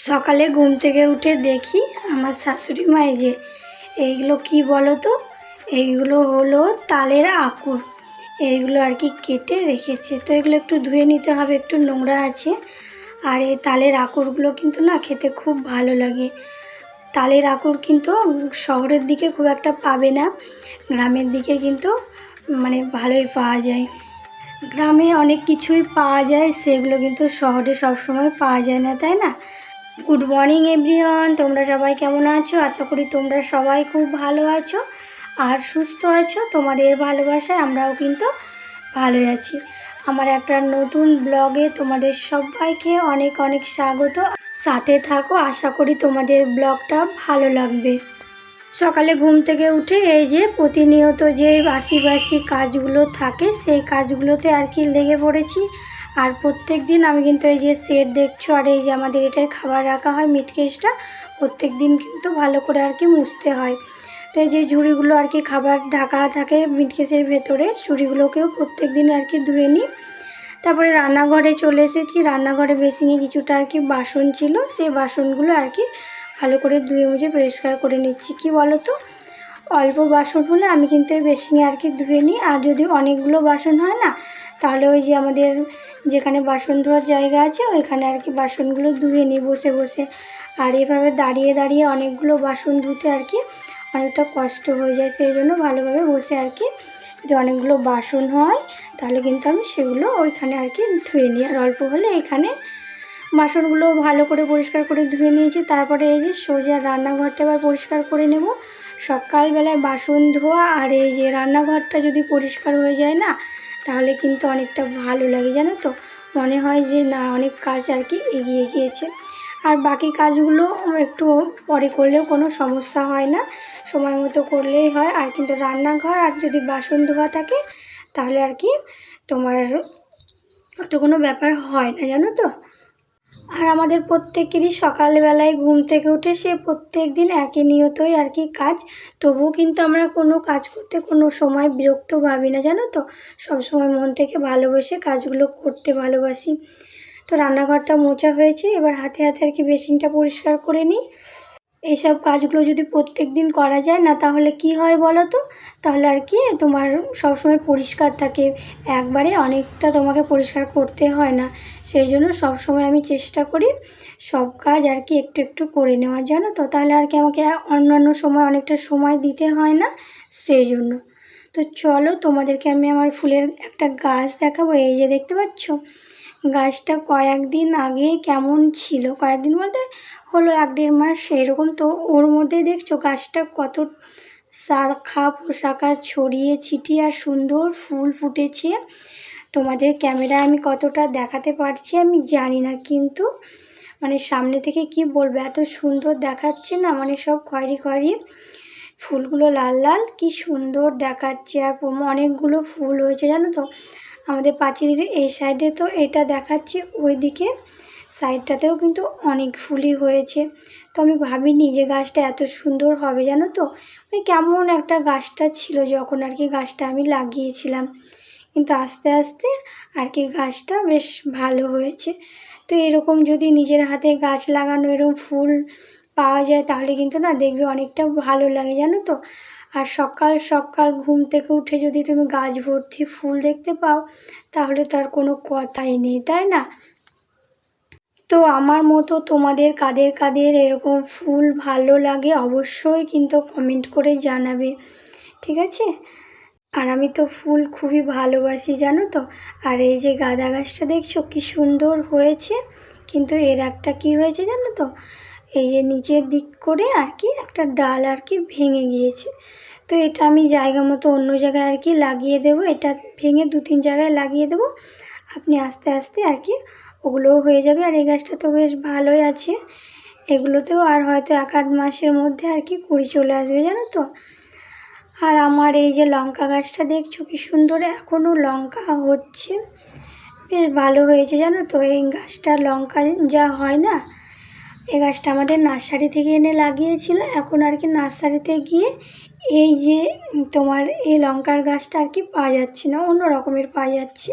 সকালে ঘুম থেকে উঠে দেখি আমার শাশুড়ি মা এইগুলো কি বলো তো। এইগুলো হলো তালের আঁকুর। এইগুলো আর কি কেটে রেখেছে, তো এগুলো একটু ধুয়ে নিতে হবে, একটু নোংরা আছে। আর এই তালের আঁকুরগুলো কিন্তু না খেতে খুব ভালো লাগে। তালের আঁকুর কিন্তু শহরের দিকে খুব একটা পাবে না, গ্রামের দিকে কিন্তু মানে ভালোই পাওয়া যায়। গ্রামে অনেক কিছুই পাওয়া যায়, সেগুলো কিন্তু শহরে সবসময় পাওয়া যায় না, তাই না? গুড মর্নিং এভরিওয়ান, তোমরা সবাই কেমন আছো? আশা করি তোমরা সবাই খুব ভালো আছো আর সুস্থ আছো। তোমাদের ভালোবাসায় আমরাও কিন্তু ভালোই আছি। আমার একটা নতুন ব্লগে তোমাদের সবাইকে অনেক অনেক স্বাগত। সাথে থাকো, আশা করি তোমাদের ব্লগটা ভালো লাগবে। সকালে ঘুম থেকে উঠে এই যে প্রতিনিয়ত যে বাসি বাসি কাজগুলো থাকে সেই কাজগুলোতে আর কি লেগে পড়েছি। আর প্রত্যেক দিন আমি কিন্তু এই যে সেট দেখছো, আর এই যে আমাদের এটাই খাবার রাখা হয় মিটকেসটা, প্রত্যেক দিন কিন্তু ভালো করে আর কি মুছতে হয়। তো এই যে ঝুড়িগুলো আর কি খাবার ঢাকা থাকে মিটকেসের ভেতরে, ঝুড়িগুলোকেও প্রত্যেক দিন আর কি ধুয়ে নিই। তারপরে রান্নাঘরে চলে এসেছি। রান্নাঘরে বেসিনে কিছুটা আর কি বাসন ছিল, সেই বাসনগুলো আর কি ভালো করে ধুয়ে মুছে পরিষ্কার করে নিচ্ছি। কি বলো তো, অল্প বাসন হলে আমি কিন্তু এই বেসিনে আর কি ধুয়ে নিই, আর যদি অনেকগুলো বাসন হয় না তাহলে ওই যে আমাদের যেখানে বাসন ধোয়ার জায়গা আছে ওইখানে আর কি বাসনগুলো ধুয়ে নিই বসে বসে। আর এভাবে দাঁড়িয়ে দাঁড়িয়ে অনেকগুলো বাসন ধুতে আর কি অনেকটা কষ্ট হয়ে যায়, সেই জন্য ভালোভাবে বসে আর কি যদি অনেকগুলো বাসন হয় তাহলে কিন্তু আমি সেগুলো ওইখানে আর কি ধুয়ে নিই। আর অল্প হলে এখানে বাসনগুলো ভালো করে পরিষ্কার করে ধুয়ে নিয়েছি। তারপরে এই যে সোজা রান্নাঘরটা এবার পরিষ্কার করে নেব। সকালবেলায় বাসন ধোয়া আর এই যে রান্নাঘরটা যদি পরিষ্কার হয়ে যায় না তাহলে কিন্তু অনেকটা ভালো লাগে, জানো তো। মনে হয় যে না, অনেক কাজ আর কি এগিয়ে গিয়েছে। আর বাকি কাজগুলো একটু পরে করলেও কোনো সমস্যা হয় না, সময় মতো করলেই হয়। আর কিন্তু রান্নাঘর আর যদি বাসন ধোয়া থাকে তাহলে আর কি তোমার অত কোনো ব্যাপার হয় না, জানো তো। আর আমাদের প্রত্যেকেরই সকালবেলায় ঘুম থেকে উঠে সে প্রত্যেক দিন একই নিয়তই আর কি কাজ। তবুও কিন্তু আমরা কোনো কাজ করতে কোনো সময় বিরক্ত ভাবি না, জানো তো। সব সময় মন থেকে ভালোবেসে কাজগুলো করতে ভালোবাসি। তো রান্নাঘরটা মোছা হয়েছে, এবার হাতে হাতে আর কি বেসিনটা পরিষ্কার করে নিই। এইসব কাজগুলো যদি প্রত্যেক দিন করা যায় না তাহলে কি হয় বলো তো, তাহলে আর কি তোমার সবসময় পরিষ্কার থাকে, একবারে অনেকটা তোমাকে পরিষ্কার করতে হয় না। সেই জন্য সবসময় আমি চেষ্টা করি সব কাজ আর কি একটু একটু করে নেওয়ার, জানো তো। তাহলে আর কি আমাকে অন্যান্য সময় অনেকটা সময় দিতে হয় না, সেই জন্য। তো চলো তোমাদেরকে আমি আমার ফুলের একটা গাছ দেখাবো। এই যে দেখতে পাচ্ছ গাছটা কয়েকদিন আগে কেমন ছিল, কয়েকদিন বলতে হলো 1-1.5 মাস এরকম। তো ওর মধ্যে দেখছো গাছটা কত শাখা পোশাখা ছড়িয়ে ছিটিয়ে আর সুন্দর ফুল ফুটেছে। তোমাদের ক্যামেরায় আমি কতটা দেখাতে পারছি আমি জানি না, কিন্তু মানে সামনে থেকে কি বলবো, এত সুন্দর দেখাচ্ছে না, মানে সব খয়েরি খয়েরি ফুলগুলো লাল লাল, কি সুন্দর দেখাচ্ছে। আর অনেকগুলো ফুল হয়েছে, জানো তো। আমাদের পাঁচিলের এই সাইডে তো এটা দেখাচ্ছে, ওইদিকে সাইডটাতেও কিন্তু অনেক ফুলই হয়েছে। তো আমি ভাবিনি যে গাছটা এত সুন্দর হবে, জানো তো। মানে কেমন একটা গাছটা ছিল যখন আর কি গাছটা আমি লাগিয়েছিলাম, কিন্তু আস্তে আস্তে আর কি গাছটা বেশ ভালো হয়েছে। তো এরকম যদি নিজের হাতে গাছ লাগানো এরকম ফুল পাওয়া যায় তাহলে কিন্তু না দেখবে অনেকটা ভালো লাগে, জানো তো। আর সকাল সকাল ঘুম থেকে উঠে যদি তুমি গাছ ভর্তি ফুল দেখতে পাও তাহলে তার কোনো কথাই নেই, তাই না? তো আমার মতো তোমাদের কাদের কাদের এরকম ফুল ভালো লাগে অবশ্যই কিন্তু কমেন্ট করে জানাবে, ঠিক আছে? আর আমি তো ফুল খুবই ভালোবাসি, জানো তো। আর এই যে গাঁদা গাছটা দেখছো কি সুন্দর হয়েছে, কিন্তু এর একটা কি হয়েছে জানো তো, এই যে নিচের দিক করে আর কি একটা ডাল আর কি ভেঙে গিয়েছে। তো এটা আমি জায়গা মতো অন্য জায়গায় আর কি লাগিয়ে দেবো, এটা ভেঙে 2-3 জায়গায় লাগিয়ে দেবো। আপনি আস্তে আস্তে আর কি ওগুলোও হয়ে যাবে। আর এই গাছটা তো বেশ ভালোই আছে, এগুলোতেও আর হয়তো 1-8 মাসের মধ্যে আর কি কুড়ি চলে আসবে, জানো তো। আর আমার এই যে লঙ্কা গাছটা দেখছো কি সুন্দর এখনও লঙ্কা হচ্ছে, বেশ ভালো হয়েছে, জানো তো। এই গাছটা লঙ্কা যা হয় না, এই গাছটা আমাদের নার্সারি থেকে এনে লাগিয়েছিল, এখন আর কি নার্সারিতে গিয়ে এই যে তোমার এই লঙ্কার গাছটা আর কি পাওয়া যাচ্ছে না, অন্য রকমের পাওয়া যাচ্ছে।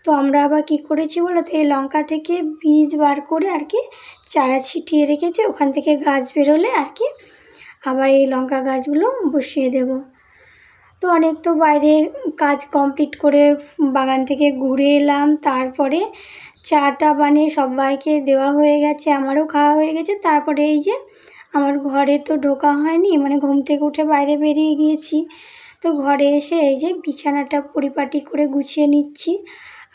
তো আমরা আবার কি করেছি বলো তো, এই লঙ্কা থেকে বীজ বার করে আর কি চারা ছিটিয়ে রেখেছি, ওখান থেকে গাছ বেরোলে আর কি আবার এই লঙ্কা গাছগুলো বসিয়ে দেব। তো অনেক তো বাইরে কাজ কমপ্লিট করে বাগান থেকে ঘুরে এলাম, তারপরে চাটা বানিয়ে সবাইকে দেওয়া হয়ে গেছে, আমারও খাওয়া হয়ে গেছে। তারপরে এই যে আমার ঘরে তো ঢোকা হয়নি, মানে ঘুম থেকে উঠে বাইরে বেরিয়ে গিয়েছি। তো ঘরে এসে এই যে বিছানাটা পরিপাটি করে গুছিয়ে নিচ্ছি।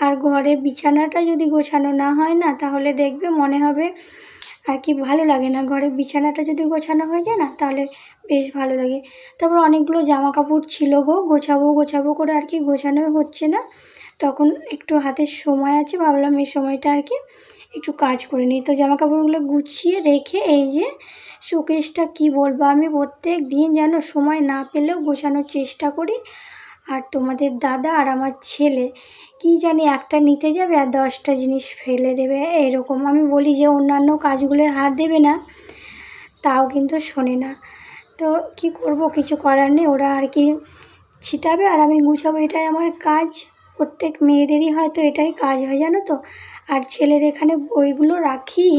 আর ঘরে বিছানাটা যদি গোছানো না হয় না, তাহলে দেখবে মনে হবে আর কি ভালো লাগে না। ঘরে বিছানাটা যদি গোছানো হয়ে যায় না, তাহলে বেশ ভালো লাগে। তারপর অনেকগুলো জামা কাপড় ছিল গো, গোছাবো করে আর কি গোছানো হচ্ছে না। তখন একটু হাতে সময় আছে, ভাবলাম এই সময়টা আর কি একটু কাজ করে নিই। তো জামা কাপড়গুলো গুছিয়ে রেখে এই যে শোকেসটা কি বলবো, আমি প্রত্যেক দিন যেন সময় না পেলেও গোছানোর চেষ্টা করি। আর তোমাদের দাদা আর আমার ছেলে কি জানি একটা নিতে যাবে আর 10টা জিনিস ফেলে দেবে এরকম। আমি বলি যে অন্যান্য কাজগুলোয় হাত দেবে না, তাও কিন্তু শোনে না। তো কি করব, কিছু করার নেই, ওরা আর কি ছিটাবে আর আমি গুছাবো, এটাই আমার কাজ। প্রত্যেক মেয়েদেরই হয়তো এটাই কাজ হয় জানো তো। আর ছেলের এখানে বইগুলো রাখি,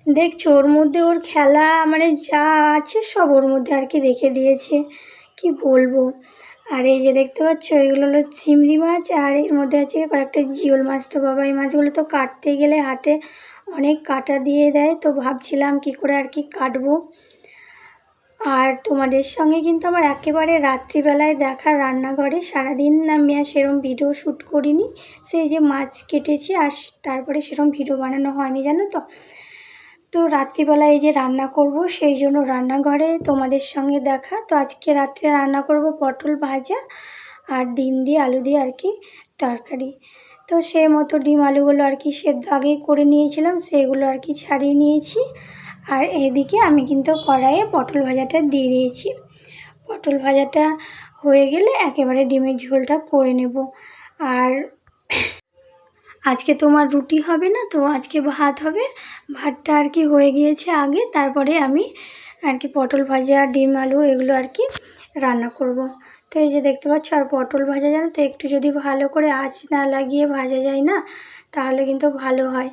দেখছো ওর মধ্যে ওর খেলা মানে যা আছে সব ওর মধ্যে আর কি রেখে দিয়েছে, কি বলবো। আর এই যে দেখতে পাচ্ছ এগুলো হলো চিংড়ি মাছ, আর এর মধ্যে আছে কয়েকটা জিওল মাছ। তো বাবা এই মাছগুলো তো কাটতে গেলে হাটে অনেক কাটা দিয়ে দেয়, তো ভাবছিলাম কি করে আর কি কাটবো। আর তোমাদের সঙ্গে কিন্তু আমার একেবারে রাত্রিবেলায় দেখা রান্নাঘরে, সারাদিন আমি আর সেরকম ভিডিও শ্যুট করিনি। সেই যে মাছ কেটেছি আর তারপরে সেরকম ভিডিও বানানো হয়নি জানো তো। তো রাত্রিবেলায় এই যে রান্না করব, সেই জন্য রান্নাঘরে তোমাদের সঙ্গে দেখা। তো আজকে রাত্রে রান্না করব পটল ভাজা আর ডিম দিয়ে আলু দিয়ে আর কি তরকারি। তো সেই মতো ডিম আলুগুলো আর কি সেদ্ধ আগেই করে নিয়েছিলাম, সেগুলো আর কি ছাড়িয়ে নিয়েছি। আর এদিকে আমি কিন্তু কড়াইয়ে পটল ভাজাটা দিয়ে দিয়েছি। পটল ভাজাটা হয়ে গেলে একেবারে ডিমের ঝোলটা করে নেব। আর আজকে তোমার রুটি হবে না, তো আজকে ভাত হবে। ভাতটা আর কি হয়ে গিয়েছে আগে, তারপরে আমি আর কি পটল ভাজা ডিম আলু এগুলো আর কি রান্না করব। তো এই যে দেখতে পাচ্ছ, আর পটল ভাজা জানো তো একটু যদি ভালো করে আঁচ না লাগিয়ে ভাজা যায় না, তাহলে কিন্তু ভালো হয়।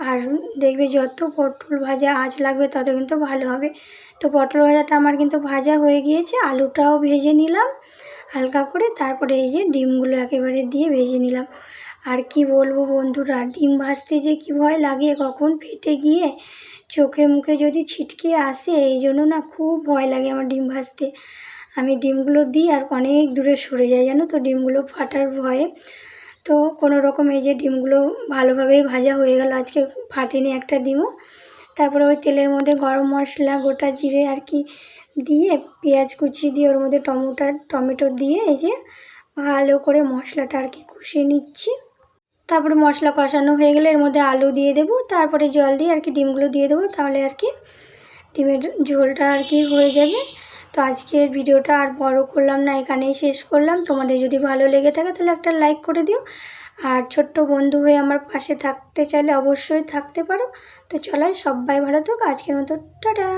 আর দেখবে যত পটল ভাজা আঁচ লাগবে তত কিন্তু ভালো হবে। তো পটল ভাজাটা আমার কিন্তু ভাজা হয়ে গিয়েছে, আলুটাও ভেজে নিলাম হালকা করে, তারপরে এই যে ডিমগুলো একেবারে দিয়ে ভেজে নিলাম। আর কি বলবো বন্ধুরা, ডিম ভাজতে যে কি ভয় লাগে, কখন ফেটে গিয়ে চোখে মুখে যদি ছিটকে আসে, এই জন্য না খুব ভয় লাগে আমার ডিম ভাজতে। আমি ডিমগুলো দিই আর অনেক দূরে সরে যাই জানো তো, ডিমগুলো ফাটার ভয়ে। তো কোনো রকম এই যে ডিমগুলো ভালোভাবেই ভাজা হয়ে গেল, আজকে ফাটেনি একটা ডিমও। তারপরে ওই তেলের মধ্যে গরম মশলা গোটা জিরে আর কি দিয়ে, পেঁয়াজ কুচি দিয়ে, ওর মধ্যে টমেটো দিয়ে এই যে ভালো করে মশলাটা আর কি কষিয়ে নিচ্ছি। তারপরে মশলা কষানো হয়ে গেলে এর মধ্যে আলু দিয়ে দেবো, তারপরে জল দিয়ে আর কি ডিমগুলো দিয়ে দেবো, তাহলে আর কি ডিমের ঝোলটা আর কি হয়ে যাবে। তো আজকের ভিডিওটা আর বড় করলাম না, এখানেই শেষ করলাম। তোমাদের যদি ভালো লেগে থাকে তাহলে একটা লাইক করে দিও, আর ছোট্ট বন্ধু হয়ে আমার পাশে থাকতে চাইলে অবশ্যই থাকতে পারো। তো চলো সবাই ভালো থাকো, আজকের মতো টাটা।